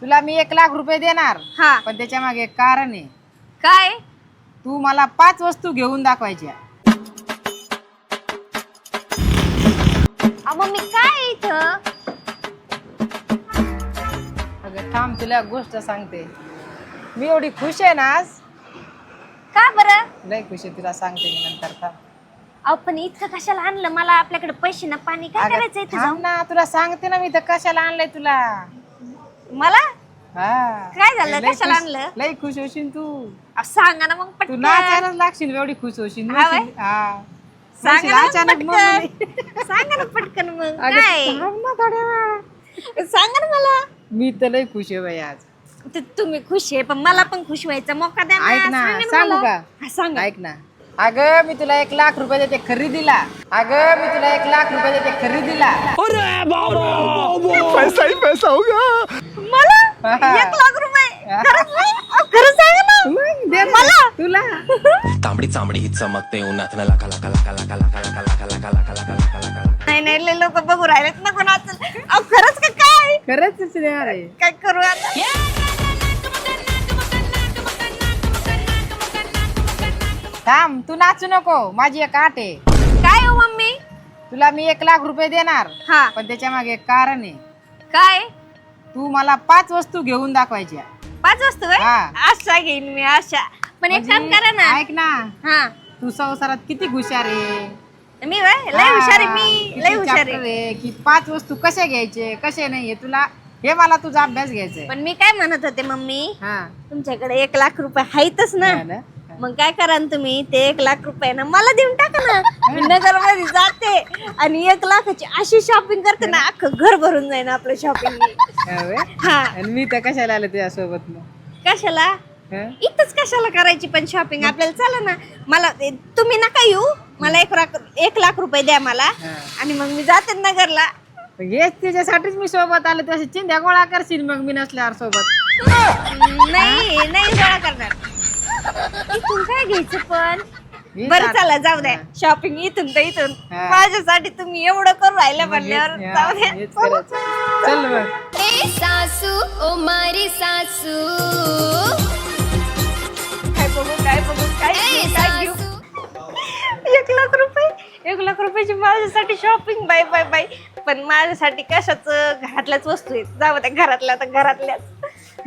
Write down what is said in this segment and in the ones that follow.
तुला मी 1,00,000 रुपये देणार. हा. पण त्याच्या मागे एक कारण आहे. काय? तू मला 5 वस्तू घेऊन दाखवायच्या. मम्मी काय इथं? अगं थांब, तुला गोष्ट सांगते. मी एवढी खुश आहे ना आज. का बरं? लय खुश आहे, तुला सांगते मी नंतर. थांब. अहो पण इतकं कशाला आणलं? मला आपल्याकडे पैसे ना पाणी काय अगं करायचं इथं थांब जाऊन? ना, तुला सांगते ना मी तर कशाला आणलंय तुला. मला हा. काय झालं? लय कशाला खुश- आणलं? लय खुश होशील तू. सांगा ना मग तू पटकन. नाचायलाच लागशील, एवढी खुश होशील. हा व्हय? हा. सांगा ना मग अचानक पटकन. सांगा ना पटकन मग अगं काय? थांब ना थोड्या वेळ. सांगा ना मला. मी तर लय खुश आहे बाई आज. तुम्ही खुश आहे पण मला पण खुश व्हायचा मौका द्या ना. ऐक ना, सांगा ना सांगू मला. का? हा, सांगा. ऐक ना. अगं मी तुला 1,00,000 रुपये देते खरेदीला. अगं मी तुला 1,00,000 रुपये देते खरेदीला. पैसा ही पैसा होगा. मला हा. 1,00,000 रुपये खरंच नाही? अहो, खरं सांगा ना. मग दे मला? तुला. तांबडी चांबडी ही चमकते उन्हात लाका लाका लाका लाका लाका लाका लाका लाका लाका लाका लाका लाका लाका. नाही लय लोक बघू राहिलेत नको नाचल. अहो खरंच का काय? खरंच देणार आहे. काय करू आता? थांब, तू नाचू नको. माझी एक आट आहे. काय हो मम्मी? तुला मी 1,00,000 रुपये देणार. हा. पण त्याच्या मागे एक कारण आहे. काय? तू मला 5 वस्तू घेऊन दाखवायच्या. 5 वस्तू काय? हा. आशा घेईन मी आशा. पण एक काम करा ना. ऐक ना, हा. तू संसारात किती हुशार आहे. मी वय लय हुशार आहे मी. किती लय हुशार chapter आहे. आहे की 5 वस्तू कशा घ्यायचे कसे नाही हे तुला, हे मला तुझा अभ्यास घ्यायचा आहे. पण मी काय म्हणत होते मम्मी, हा. तुमच्याकडे 1,00,000 रुपये आहेतच ना. हा ना? मग काय करा ना तुम्ही ते 1,00,000 ना मला देऊन टाका ना. मी नगर मध्ये जाते आणि 1,00,000ची अशी शॉपिंग करते ना अख्खं घर भरून जाईन आपलं शॉपिंग. हा व्हय? हा. आणि मी तर कशाला आले तुझ्यासोबत मग? कशाला? हा? इथंच कशाला करायची पण शॉपिंग आपल्याला. चला ना. मला तुम्ही नका येऊ. मला 1,00,000 रुपये द्या मला. हा. आणि मग मी जाते नगरला. हेच त्याच्यासाठीच मी सोबत आले. तसे चिंध्या गोळा करशील मग मी नसल्यावर सोबत. नाही गोळा करणार. इथून काय घ्यायचं पण? मी बरं जात- चला जाऊ द्या. हा. शॉपिंग इथून तर इथून. हा. माझ्यासाठी तुम्ही एवढं करून राहिलं मग म्हणल्यावर हेच- जाऊ हा, द्या. हेच करायचं. चल मग. ए सासू ओ मारी सासू काय बघू काय ए घेऊ, काय घेऊ? सासू 1,00,000 माझ्यासाठी शॉपिंग बाय बाय बाय. पण माझ्यासाठी कशाच घरातल्याच वस्तू आहेत. जाऊ द्या घरातल्या तर घरातल्याच.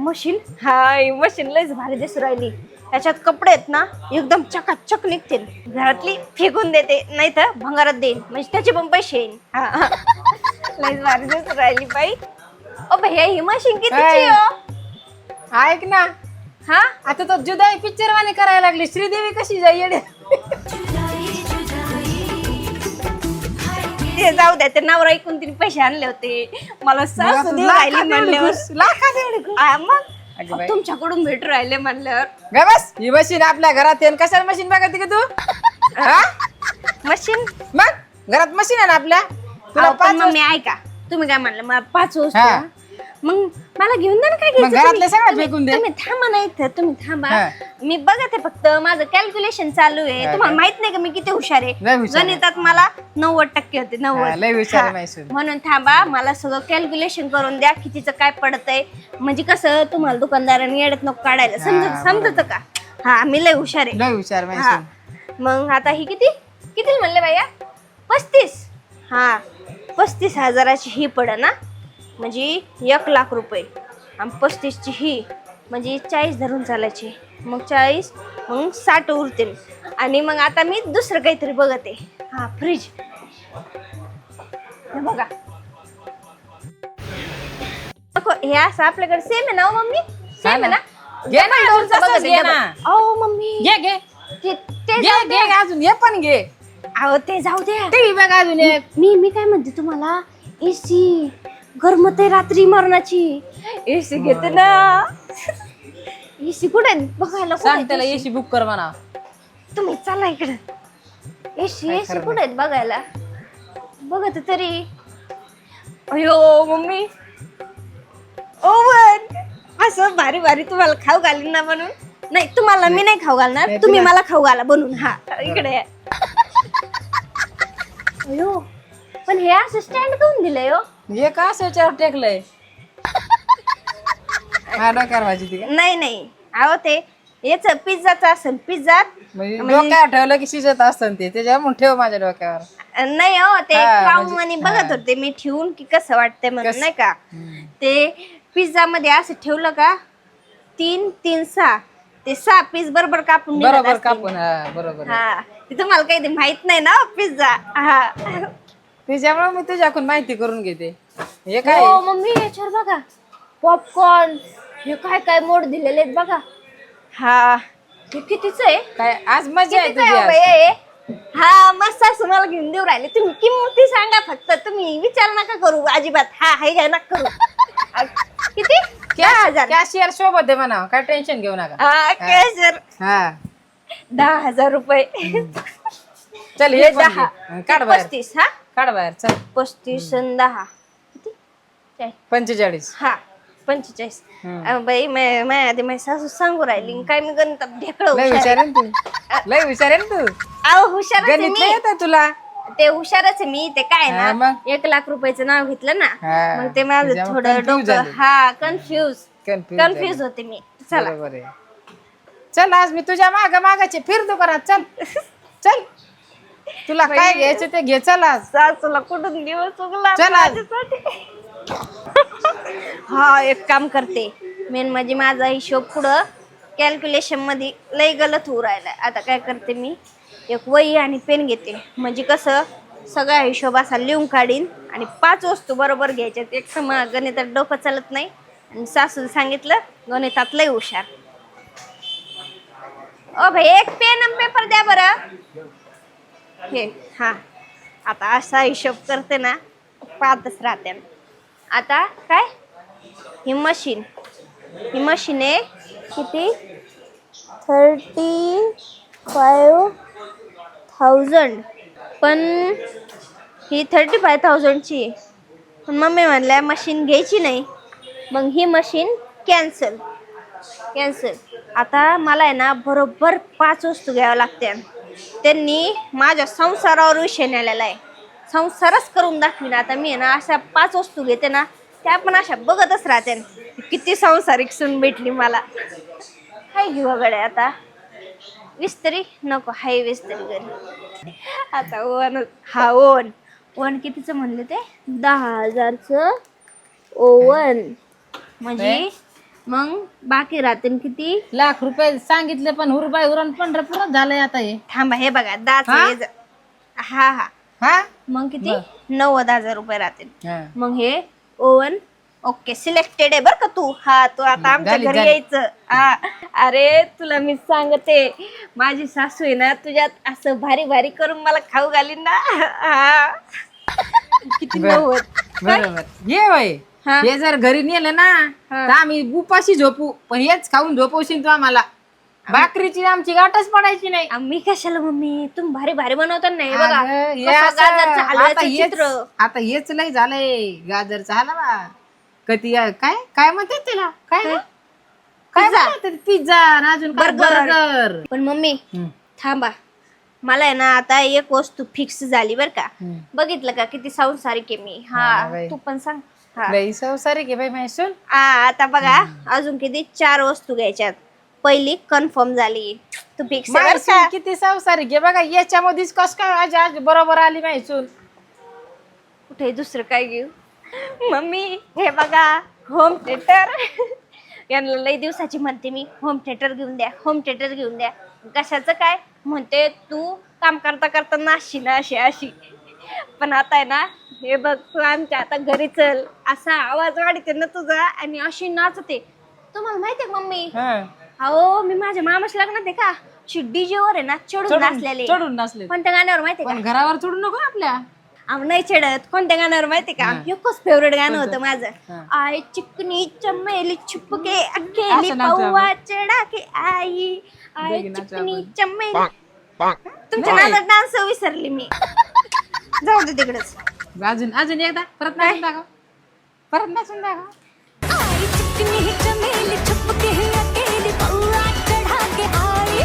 मशीन हाय मशीन लयच भारी दिसू राहिली. त्याच्यात कपडे आहेत ना एकदम चकाचक निघतील. घरातली फेकून देते नाही तर भंगारात देईन म्हणजे त्याचे पण पैसे येईन. हा. लयच भारी दिसू राहिली बाई. ओ भैया ही मशीन कितीची हो? ऐक ना, हा आता तो जुदाई पिक्चर वाणी करायला लागली. श्रीदेवी कशी जाईल? ते जाऊ द्या. ते नवरा ऐकून तिने पैसे आणले होते. मला सासू देऊ राहिली म्हणल्यावर मग अगं बाई. तुमच्याकडून भेटू राहिले म्हणल्यावर ग बस. ही मशीन आपल्या घरात आहे. कशाला मशीन बघते का तू? हा? मशीन. मग घरात मशीन आहे ना आपल्या. तुला 5 मम्मी ऐका तुम्ही काय म्हणलं मला 5 वस्तू हा. ना? मग मला घेऊन द्या ना. काय मग घ्यायचं घरातले तुम्ही? सगळं तुम्ही- फेकून दे. तुम्ही थांबा ना इथं. तुम्ही थांबा. हा. मी बघत आहे फक्त. माझं कॅल्क्युलेशन चालू आहे. हा तुम्हाला का? माहित नाही का मी किती हुशार लय आहे. हुशार आहे. गणितात मला 90% होते. हा, 90. लय हुशार आहे हा. माझी सून. म्हणून थांबा. मला सगळं कॅल्क्युलेशन करून द्या कितीचं काय पडतंय. म्हणजे कसं तुम्हाला दुकानदाराने येडत नको काढायला. समजत का? हा मी लय हुशार आहे. लय हुशार माझी हा. सून. मग आता ही किती म्हणले बाया? 35. हा 35,000ची ही पड ना म्हणजे 1,00,000 आणि 35ची ही म्हणजे 40 धरून चालायची. मग 40 मग 60 उरतील. आणि मग आता मी दुसरं काहीतरी बघते. हा फ्रीज. हे बघा हे असं आपल्याकडे सेम आहे ना हो मम्मी? सेम आहे ना? घे ना, अजून तसंच घे ना. अहो मम्मी घे घे ते घे जाऊ घे द्या. अजून हे पण घे. अहो ते जाऊ द्या. टीव्ही बघ अजून एक. मी काय म्हणते तुम्हाला एसी गरमत आहे रात्री मरणाची. एसी घेते ना. एसी कुठे बघायला सांग त्याला एसी बुक कर म्हणा. तुम्ही चला इकडे. एसी काय एसी खरं कुठे बघायला बघत तरी. अयो मम्मी ओव्हन असं भारी भारी तुम्हाला खाऊ घालीन ना म्हणून. नाही तुम्हाला मी नाही खाऊ घालणार. नाही, तुम्ही तुला- मला खाऊ घाला बनून. हा इकडे या. अयो पण हे असं स्टँड काऊन दिलंय हो? हे का याच्यावर टेकलंय? माझ्या डोक्यावर भाजी ती का नाही नाही अहो ते याच पिझ्झाचं असेल पिझ्झा म्हणजे डोक्यावर ठेवलं की शिजत असतं ते त्याच्यावर म्हणून ठेव माझ्या डोक्यावर. नाही हो ते हा, खाऊन म्हणजे- आणि बघत होते मी ठेवून की कसं वाटतंय म्हणून नाही का. ते पिझ्झा मध्ये असं ठेवलं का 3 3 6 ते 6 पीस बरोबर कापून निघत बरोबर असतील. कापून हा बरोबर. हा ते तुम्हाला काही ते माहित नाही ना पिझ्झा. हा त्याच्यामुळे मी तुझ्याकडून माहिती करून घेते. हे काय हो मम्मी याच्यावर बघा पॉपकॉर्न हे काय काय मोड दिलेले आहेत बघा. हा हे कितीच आहे काय आज मजा आहे कितीच तुझी आहे आज. बाई हे? हा मस्त असं मला घेऊन देऊ राहिले तुम्ही किंमती सांगा फक्त तुम्ही विचार नका करू अजिबात. हा हे घ्या नका करू. किती 10,000. कॅशियर सोबत आहे म्हणा काय टेन्शन घेऊ नका. हा कॅशर हा 10,000 रुपये. चल हे हे पण 10 घे. काढ बाहेर 35 हा काढ बाहेर चल 35 आणि 10 किती 45. हा 45. बाई माझ्या आधी माझी सासू सांगू राहिली काय मी गणितात ढेकळ लय हुशार हुशार आहे ना तू लय हुशार आहे ना तू. अहो हुशारच आहे गणित नाही मी येत तुला. ते हुशारच आहे मी ते काय हा, ना मग? 1 लाख रुपयाचं नाव घेतलं ना हा, मग ते माझं त्याच्यामुळे थोडं confuse डोकं झाली. हा कन्फ्यूज Confuse झाली. होते मी. चला बरोबर आहे. चल आज मी तुझ्या मागाचे फिर दुकानात चल चल तुला काय घ्यायचं ते घे चल आज. सासूला कुठून दिवस उगला चल आज. माझ्यासाठी. हा एक काम करते मेन म्हणजे माझा हिशोब पुढं कॅल्क्युलेशन मध्ये लय गलत होऊ राहिलाय. आता काय करते मी एक वही आणि पेन घेते म्हणजे कसं सगळा हिशोब असा लिहून काढीन आणि 5 वस्तू बरोबर घ्यायच्यात. एक तर मग गणितात डोकं चालत नाही आणि सासूला सांगितलं गणितात लय हुशार. ओ भाई एक पेन आणि पेपर द्या बरं. हे हा आता असा हिशोब करते ना पाहतच राहते. आता काय ही मशीन आहे किती 35,000 पण ही 35,000 ची पण मम्मी म्हणल्या मशीन घ्यायची नाही मग ही मशीन कॅन्सल. आता मला आहे ना बरोबर 5 वस्तू घ्याव्या लागत्या. त्यांनी माझ्या संसारावर विषय नेलेला आहे. संसारच करून दाखवीन आता मी आहे ना अशा 5 वस्तू घेते ना त्या पण अशा बघतच राहते किती संसारिक सून भेटली मला. काय घेऊ गड्या आता विस्त्री नको हाय विस्त्री घरी. आता ओवन हा ओवन कितीचं म्हणले ते 10,000चं ओवन म्हणजे मग बाकी राहते किती लाख रुपये सांगितले पण हुरबाई उरण पंढरपूरच झालंय आता हे. थांबा हे बघा 10 हा हा हा मग किती 90,000 रुपये राहतील. हा. मग हे ओवन ओके सिलेक्टेड आहे बर का तू. हा तू आता आमच्या झाली, घरी झाली. यायचं. हा अरे तुला मी सांगते माझी सासू आहे ना तुझ्यात असं भारी भारी करून मला खाऊ घालीन ना. हा किती बरं. 90 बरोबर ये बाई हा. हे जर घरी नेलं ना तर आम्ही उपाशी झोपू पण हेच खाऊन झोपवशील तू आम्हाला. भाकरीची आमची गाठच पडायची नाही. आम्ही कशाला मम्मी तुम्ही भारी भारी बनवता नाही बघा अगं, हे कसं असं- गाजरचं हलव्याचं आता हेच- चित्र. आता हेच लय झालंय गाजरचा हलवा कधी काय काय म्हणतात त्याला काय काय? काय पिझ्झा. म्हणतात पिझ्झा अजून काय बर्गर. बर्गर. पण मम्मी थांबा मला आहे ना आता एक वस्तू फिक्स झाली बर का. बघितलं का किती संसारिक आहे मी. हा ना हा बाई. तू पण सांग. हा लई संसारिक आहे बाई मैसून. आता बघा अजून किती 4 वस्तू घ्यायच्यात. पहिली कन्फर्म झाली तू फिक्स मैसून किती संसारिक आहे बघा याच्यामध्येच कस काय आज बरोबर आली मैसून. कुठे दुसरं काय घेऊ मम्मी हे बघा होम थिएटर. यांना लई दिवसाची म्हणते मी होम थिएटर घेऊन द्या. कशाचं काय म्हणते तू काम करता करता नाशी ना अशी पण आता आहे ना हे बघ तू आमच्या आता घरी चल असा आवाज वाढते ना तुझा आणि अशी नाचते. तुम्हाला माहितीये मम्मी अहो मी माझ्या मामाच्या लग्नात आहे का डीजे वर आहे ना चढून नाचलेले. कोणत्या गाण्यावर माहितीये पण घरावर चढू नको आपल्या. का नाही चढत. कोणत्या गाण्यावर माहितीये का एकच फेवरेट गाणं होतं माझं. आय चिकनी चमेली छुपके अकेली पौवा चढा के आई आय चिकनी चमेली. तुमच्या नादात डान्स विसरली मी. जाऊ दे तिकडेच. अजून एकदा परत नाचून दाखव. आई चिकनी चमेली छुपके अकेली पौआ चढ़ा के आई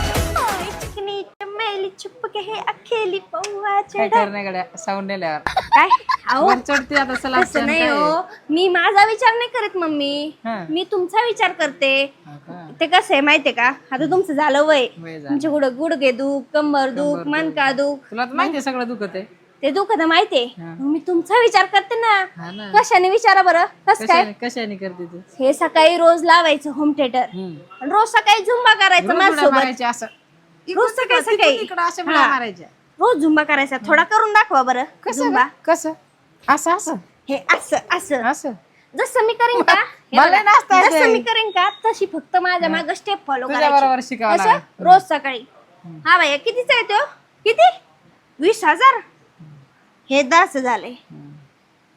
चिकनी चमेली छुपके अकेली पौवा काय करण्याकडे साऊंड नेल्यावर काय अहो वर चढते आता चला तसं नाही हो, मी माझा विचार नाही करत मम्मी, हा. मी तुमचा विचार करते. हा का? ते कसं आहे माहितीये का, आता तुमचं झालं वय, वय झालं. तुमचे गुडघे दुख, कंबर दुख, मनका दुख, तुला तर माहिती आहे सगळं दुखत आहे. ते दुखत माहितीये. हा. मग मी तुमचा विचार करते ना. हा ना. कशाने विचारा बरं, कसं काय? कशाने करते तू? हे सकाळी रोज लावायचं होम थिएटर, आणि रोज सकाळी झुंबा करायचं रोज उड्या माझ्यासोबत. मारायच्या असं रोज सकाळी सकाळी इकडं अशा हा. उड्या मारायच्या. रोज झुंबा करायचा. थोडा करून दाखवा बरं झुंबा. कसं असं असं हे असं असं असं जसं मी करीन का, हे मला बघा, नाचता येते. जसं मी करीन का तशी फक्त माझ्या मागे स्टेप फॉलो तुझ्या बरोबर करायची. शिकावं कसं? लागेल. रोज सकाळी. हा भैया कितीचा आहे तो? किती? 20,000. हे 10 झाले.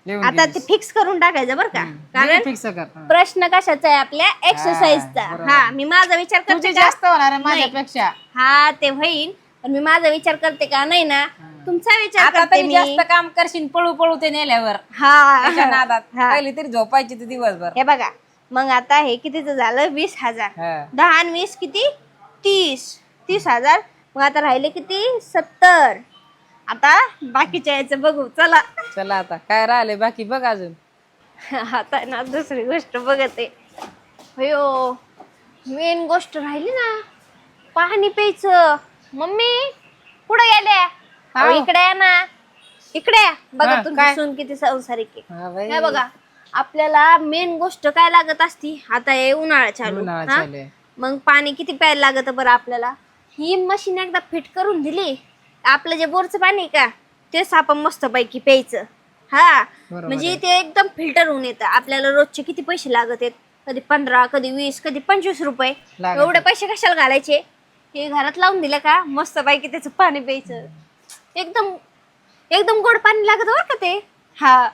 लिहून आता घे. ते फिक्स करून टाकायचं बरं का, कारण फिक्स कर. हा. प्रश्न कशाचा आहे आपल्या एक्सरसाइजचा. बरोबर. हा मी माझा विचार करते तुझे का, जास्त होणार आहे माझ्यापेक्षा. हा ते होईल, पण मी माझा विचार करते का नाही ना, तुमचा विचार आता करते तरी मी. जास्त काम करशील पळू पळू ते नेल्यावर त्याच्या हा नादात हा. पहिली तरी झोपायची ते दिवसभर. हे बघा, मग आता हे कितीच झालं? 20,000. हा. 10 आणि 20 किती? 30,000. मग आता राहिले किती? 70. आता बाकीच्या याचं बघू चला. चला आता काय राहिले बाकी बघ अजून. आता ना दुसरी गोष्ट बघते. हो मेन गोष्ट राहिली ना, पाणी प्यायचं. मम्मी कुठं गेल्या? अहो, इकडे या ना, इकडे या. बघा हा, तुमची काय? सून किती संसारिक आहे. हा बाई. हे बघा, आपल्याला मेन गोष्ट काय लागत असती, आता हे उन्हाळा चालू. उन्हाळा हा? चालू आहे. मग पाणी किती प्यायला लागत बरं आपल्याला. ही मशीन एकदा फिट करून दिली, आपलं जे बोरचं पाणी आहे का तेच आपण मस्त पैकी प्यायचं. हा बरोबर म्हणजे आहे. ते एकदम फिल्टर होऊन येतं. आपल्याला रोजचे किती पैसे लागत आहेत, कधी 15, कधी 20, कधी 25 रुपये. लागत एवढे पैसे कशाला घालायचे? हे घरात लावून दिलं का मस्त पैकी त्याचं पाणी प्यायचं. एकदम एकदम गोड पाणी लागत बरं का ते. हा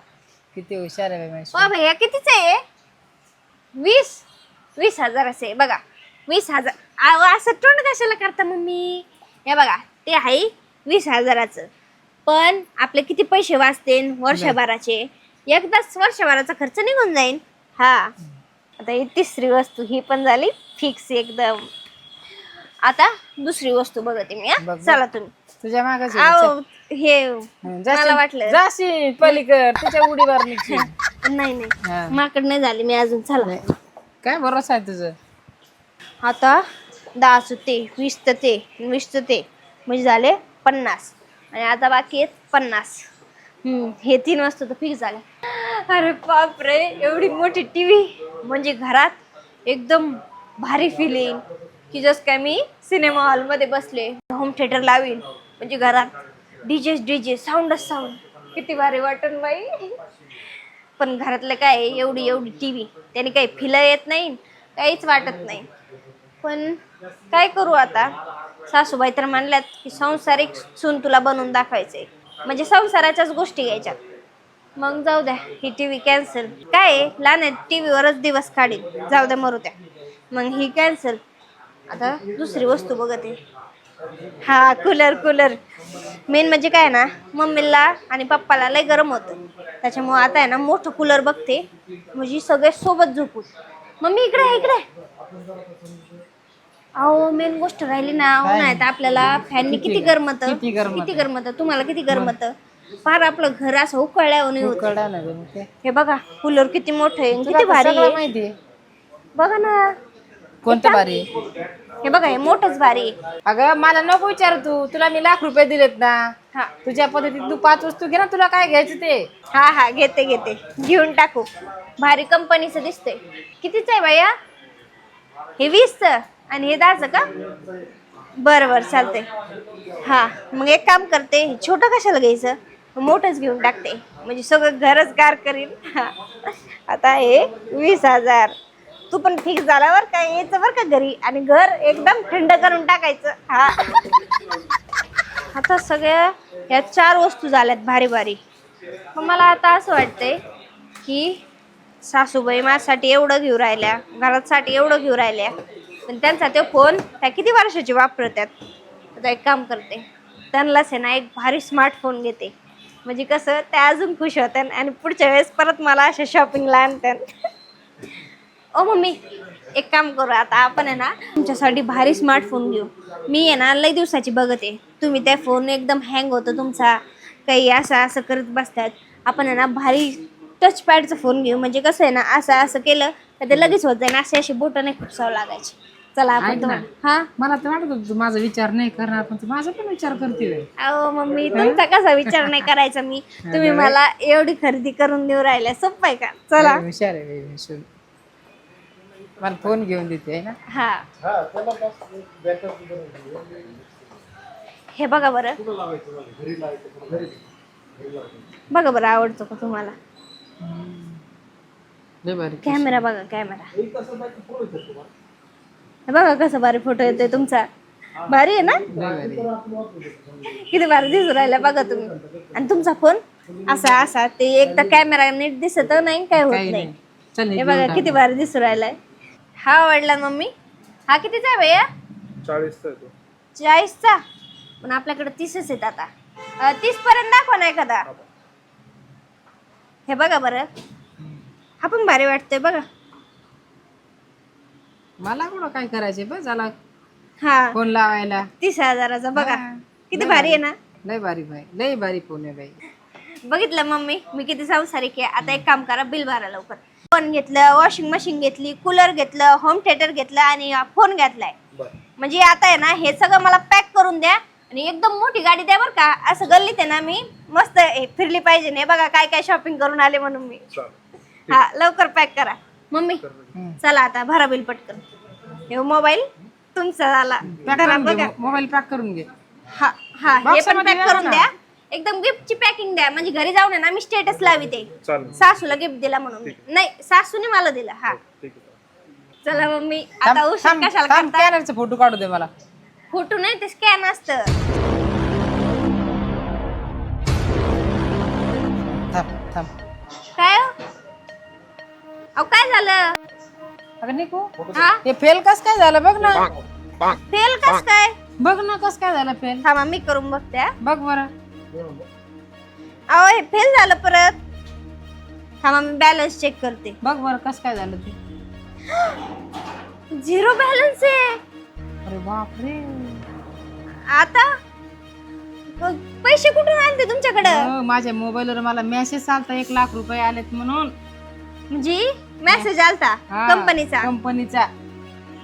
किती हुशार आहे बाई माझी. वा भैया कितीच आहे? 20,000 असे बघा. 20,000. असं तोंड कशाला करता मम्मी? हे बघा ते आहे 20,000चं, पण आपले किती पैसे वाचतील वर्षभराचे. एकदाच वर्षभराचा खर्च निघून जाईल. हा आता ही तिसरी वस्तू ही पण झाली फिक्स एकदम. आता दुसरी वस्तू बघते मी. बघ, बघ. चला तुम्ही. तुझ्या मागच आहो, हे मला वाटलं जाशी पलीकड तुझ्या उडीवर निघशील. नाही हा. नाही माकड नाही झाली मी अजून. चला काय भरोसा आहे तुझं? आता 10 ते 20 ते 20 ते म्हणजे झाले 50, आणि आता बाकी आहेत 50. हे 3 वस्तू तर फिक्स झाले. अरे बापरे, एवढी मोठी टीव्ही म्हणजे घरात एकदम भारी फीलिंग, की जसं काय मी सिनेमा हॉलमध्ये बसले. होम थिएटर लावीन म्हणजे घरात डीजे साऊंडच साऊंड. किती भारी वाटन बाई. पण घरातलं काय एवढी टीव्ही, त्याने काही फिल येत नाही, काहीच वाटत नाही. पण काय करू आता, सासूबाई तर म्हणल्यात की संसारिक सून तुला बनवून दाखवायचंय, म्हणजे संसाराच्याच गोष्टी घ्यायच्या. मग जाऊ द्या, ही टीव्ही कॅन्सल. काय लहान टीव्हीवरच दिवस काढीन, जाऊ द्या मरू द्या. मग ही कॅन्सल. आता दुसरी वस्तू बघते. हा कूलर. मेन म्हणजे काय ना, मम्मीला आणि पप्पाला लय गरम होतं, त्याच्यामुळे आता आहे ना मोठं कूलर बघते, म्हणजे सगळे सोबत झोपू. मम्मी इकडे. अहो मेन गोष्ट राहिली ना, उन्हाळ्यात आपल्याला फॅननी किती गरमत. तुम्हाला किती गरमत. फार आपलं घर असं उकळल्यावर होतं. कळलं ना गं मग ते. हे बघा कूलर किती मोठं आहे, तुला किती तर भारी सगळं आहे. माहिती आहे. बघा ना, कोणतं भारी आहे? हे बघा हे मोठंच भारी आहे. अगं मला नको विचार तू, तुला मी लाख रुपये दिलेत ना. हा तुझ्या पद्धतीत तू 5 वस्तू घे ना, तुला काय घ्यायचं ते. हा घेते घेऊन टाकू. भारी कंपनीचं दिसतंय. कितीच आहे भैया? हे 20चं आणि हे 10चं का? बरं चालतंय. हा मग एक काम करते, छोटं कशाला घ्यायचं, मोठंच घेऊन टाकते, म्हणजे सगळं घरच गार करीन. आता हे 20,000. तू पण फिक्स झाला बरं का, यायचं बरं का घरी, आणि घर एकदम थंड करून टाकायचं. हा आता सगळ्या या 4 वस्तू झाल्यात भारी. मग मला आता असं वाटतंय की सासूबाई माझ्यासाठी एवढं घेऊ राहिल्या, घरासाठी एवढं घेऊ राहिल्या, पण त्यांचा तो फोन त्या किती वर्षाची वापरतात. आता एक काम करते, त्यांनाच आहे ना एक भारी स्मार्टफोन घेते, म्हणजे कसं त्या अजून खुश होत्या आणि पुढच्या वेळेस परत मला अशा शॉपिंगला आणतात. ओ मम्मी एक काम करू, आता आपण आहे ना तुमच्यासाठी भारी स्मार्टफोन घेऊ. मी आहे ना लई दिवसाची बघते, तुम्ही त्या फोन एकदम हँग होतो तुमचा, काही असं असं करत बसतात. आपण आहे ना भारी टच पॅडचा फोन घेऊ, म्हणजे कसं आहे ना असं असं केलं तर ते लगेच होत जाईल. असे अशी बोटं नाही खुपसावं लागायची. चला आपण ऐक ना. तुम्हाला हा मला तर वाटत होतं तू माझा विचार नाही करणार, पण तू माझा पण विचार करते. अहो मम्मी तुमचा कसा विचार नाही करायचा मी. तुम्ही मला एवढी खरेदी करून देऊ राहिल्या, सोपं आहे का? चला हुशार आहे बाई, हुशार. मला फोन घेऊन देते आहे ना. हा हे बघा बरं, बघा बरं आवडतो का तुम्हाला? लय भारी. कॅमेरा बघा, कॅमेरा बघा कसं भारी फोटो येतोय तुमचा. भारी आहे ना? लय भारी. किती भारी दिसू राहिला बघा तुम्ही. आणि तुमचा फोन असा असा, ते एक तर कॅमेरा नीट दिसत नाही, काय होत काही नाही. नाही. चल हे बघा किती भारी दिसू राहिलाय. हा आवडला मम्मी. हा कितीचा आहे भैया? 40चा. पण आपल्याकडे 30च आहेत आता. 30 पर्यंत दाखवा ना एखादा. हे बघा बरं, हा पण भारी वाटतोय बघा. मला कुठं काय करायचे बस झाला हा फोन लावायला. 30,000चा बघा, किती भारी आहे ना? लय भारी बाई, लय भारी फोन आहे बाई. बघितलं मम्मी मी किती संसारिक आहे. आता एक काम करा, बिल भरा लवकर. फोन घेतलं, वॉशिंग मशीन घेतली, कूलर घेतलं, होम थिएटर घेतलं आणि फोन घेतलाय. म्हणजे आता आहे ना हे सगळं मला पॅक करून द्या आणि एकदम मोठी गाडी द्या बरं का. असं गल्लीत आहे ना मी मस्त फिरली पाहिजे. नाही बघा काय काय शॉपिंग करून आले म्हणून मी. हा लवकर पॅक करा मम्मी. चला आता भरा बिल पटकन. हे मोबाईल तुमचा झाला. बघा मोबाईल पॅक करून घे. हा हा हे Box पण मध्ये पॅक द्या करून ना. द्या. एकदम गिफ्टची पॅकिंग द्या, म्हणजे घरी जाऊन आहे ना मी स्टेटस लाविते सासूला गिफ्ट दिला म्हणून. नाही सासूने मला दिला. हा चला मम्मी आता उशीर कशाला करता? स्कॅनरचा फोटो काढू दे मला. फोटो नाही ते स्कॅन असतं. थांब थांब. काय हो? अहो काय झालं? अगं निकू, हा हे फेल कस काय झालं बघ ना. फेल कस काय? बघ ना कस काय झालं फेल. थांबा मी करून बघते हा. बघ बरं. अहो हे फेल झालं परत. थांबा मी बॅलन्स चेक करते. बघ बरं कस काय झालं ते. 0 बॅलन्स आहे अरे बापरे. आता. मग पैसे कुठून आणते तुमच्याकडं? हो, माझ्या मोबाईलवर मला मेसेज आलता 1 लाख रुपये आलेत म्हणून. म्हणजे मेसेज आलता कंपनीचा.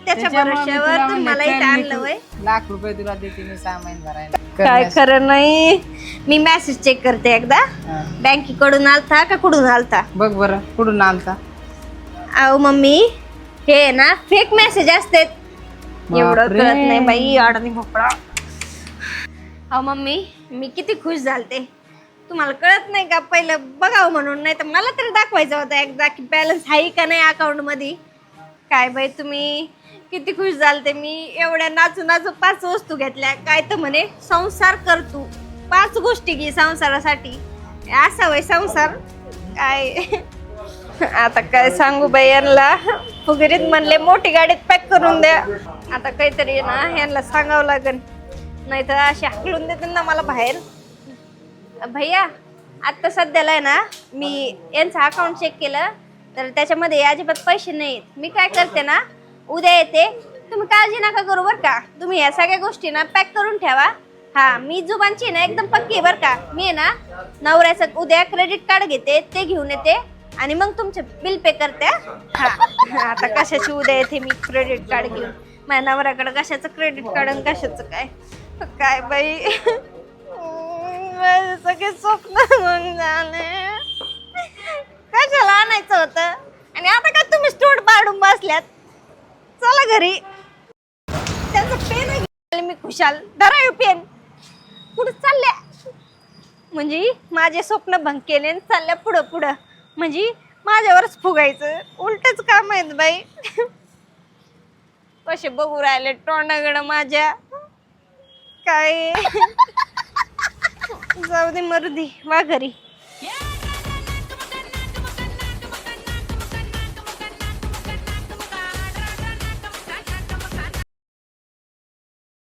त्याच्या भरोश्यावर तुम्हाला इथे आणलं वय. लाख रुपये तुला देते मी सामान भरायला. काय खरं नाही. मी मेसेज चेक करते एकदा. बँकेकडून आलता का कुठून आलता? बघ बरं कुठून आलता. अहो मम्मी हे ना फेक मेसेज असते. एवढं बापरे. कळत नाही बाई. अडणी भोपळा. अहो मम्मी मी किती खुश झालते. तुम्हाला कळत नाही का? पहिलं बघावं म्हणून, नाही तर मला तरी दाखवायचं होतं एकदा की बॅलन्स आहे का नाही अकाउंट मध्ये. काय बाई तुम्ही किती खुश झालते मी. एवढ्या नाचू नाचू 5 वस्तू घेतल्या. काय तर म्हणे संसार कर तू. 5 गोष्टी घे संसारासाठी. असा वय संसार काय. आता काय सांगू बाई यांना. फुगरीत म्हणले मोठी गाडीत पॅक करून द्या. आता काहीतरी ना यांना सांगावं लागेल, नाही तर अशी हाकलून देते ना मला बाहेर. भैया आता सध्याला आहे ना मी यांचं अकाउंट चेक केलं तर त्याच्यामध्ये अजिबात पैसे नाहीत. मी काय करते ना उद्या येते. तुम्ही काळजी नका करू बरं का. तुम्ही या सगळ्या गोष्टी ना पॅक करून ठेवा. हा मी जुबानची ना एकदम पक्की आहे बरं का. मी आहे ना नवऱ्याचं उद्या क्रेडिट कार्ड घेते, ते घेऊन येते आणि मग तुमचे बिल पे करते. हा आता कशाची उद्या येते मी क्रेडिट कार्ड घेऊन. माझ्या नवऱ्याकडे कशाचं क्रेडिट कार्ड आणि कशाचं काय. काय बाई माझे सगळे स्वप्न मग झाले. कशाला आणायचं होतं आणि आता काय तुम्ही स्टोड पाडून बसल्यात. चला घरी. त्यांचं पेन घेतलं मी खुशाल. धरा पेन. कुठं चालल्या म्हणजे माझे स्वप्न भंग केले आणि चालल्या पुढं पुढं. म्हणजे माझ्यावरच फुगायचं. उलटच काम आहेत बाई. कसे बघू राहिले तोंडाकडं माझ्या. काय जाऊ दे मरुदी वा घरी.